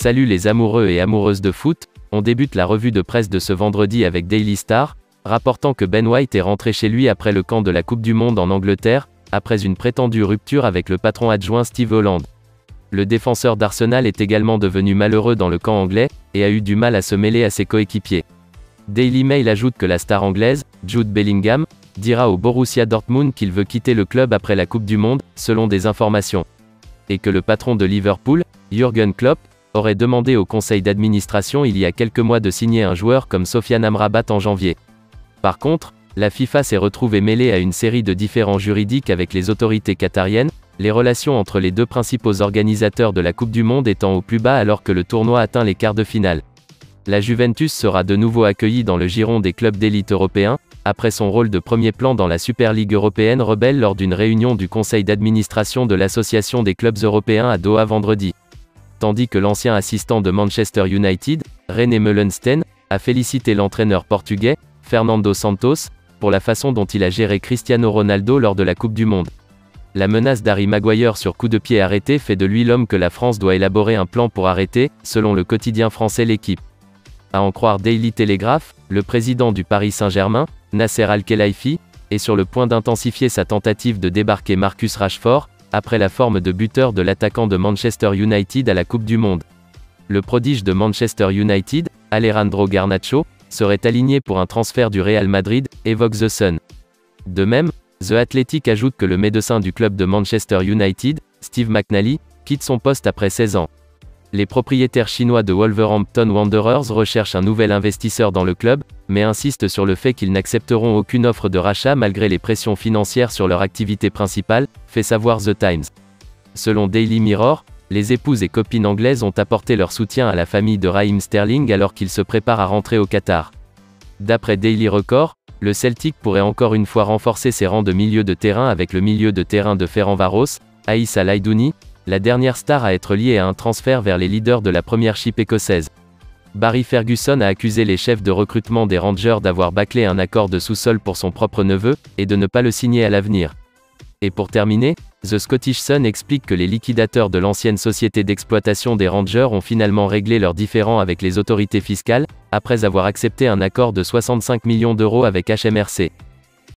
Salut les amoureux et amoureuses de foot, on débute la revue de presse de ce vendredi avec Daily Star, rapportant que Ben White est rentré chez lui après le camp de la Coupe du Monde en Angleterre, après une prétendue rupture avec le patron adjoint Steve Holland. Le défenseur d'Arsenal est également devenu malheureux dans le camp anglais, et a eu du mal à se mêler à ses coéquipiers. Daily Mail ajoute que la star anglaise, Jude Bellingham, dira au Borussia Dortmund qu'il veut quitter le club après la Coupe du Monde, selon des informations. Et que le patron de Liverpool, Jürgen Klopp, aurait demandé au conseil d'administration il y a quelques mois de signer un joueur comme Sofiane Amrabat en janvier. Par contre, la FIFA s'est retrouvée mêlée à une série de différends juridiques avec les autorités qatariennes, les relations entre les deux principaux organisateurs de la Coupe du Monde étant au plus bas alors que le tournoi atteint les quarts de finale. La Juventus sera de nouveau accueillie dans le giron des clubs d'élite européens, après son rôle de premier plan dans la Super Ligue européenne rebelle lors d'une réunion du conseil d'administration de l'Association des clubs européens à Doha vendredi. Tandis que l'ancien assistant de Manchester United, René Meulensteen, a félicité l'entraîneur portugais, Fernando Santos, pour la façon dont il a géré Cristiano Ronaldo lors de la Coupe du Monde. La menace d'Harry Maguire sur coup de pied arrêté fait de lui l'homme que la France doit élaborer un plan pour arrêter, selon le quotidien français L'Équipe. À en croire Daily Telegraph, le président du Paris Saint-Germain, Nasser Al-Khelaifi, est sur le point d'intensifier sa tentative de débarquer Marcus Rashford, après la forme de buteur de l'attaquant de Manchester United à la Coupe du Monde. Le prodige de Manchester United, Alejandro Garnacho, serait aligné pour un transfert du Real Madrid, évoque The Sun. De même, The Athletic ajoute que le médecin du club de Manchester United, Steve McNally, quitte son poste après 16 ans. Les propriétaires chinois de Wolverhampton Wanderers recherchent un nouvel investisseur dans le club, mais insistent sur le fait qu'ils n'accepteront aucune offre de rachat malgré les pressions financières sur leur activité principale, fait savoir The Times. Selon Daily Mirror, les épouses et copines anglaises ont apporté leur soutien à la famille de Raheem Sterling alors qu'il se prépare à rentrer au Qatar. D'après Daily Record, le Celtic pourrait encore une fois renforcer ses rangs de milieu de terrain avec le milieu de terrain de Ferencváros, Aïssa Laidouni, la dernière star à être liée à un transfert vers les leaders de la premiership écossaise. Barry Ferguson a accusé les chefs de recrutement des Rangers d'avoir bâclé un accord de sous-sol pour son propre neveu, et de ne pas le signer à l'avenir. Et pour terminer, The Scottish Sun explique que les liquidateurs de l'ancienne société d'exploitation des Rangers ont finalement réglé leurs différends avec les autorités fiscales, après avoir accepté un accord de 65 millions d'euros avec HMRC.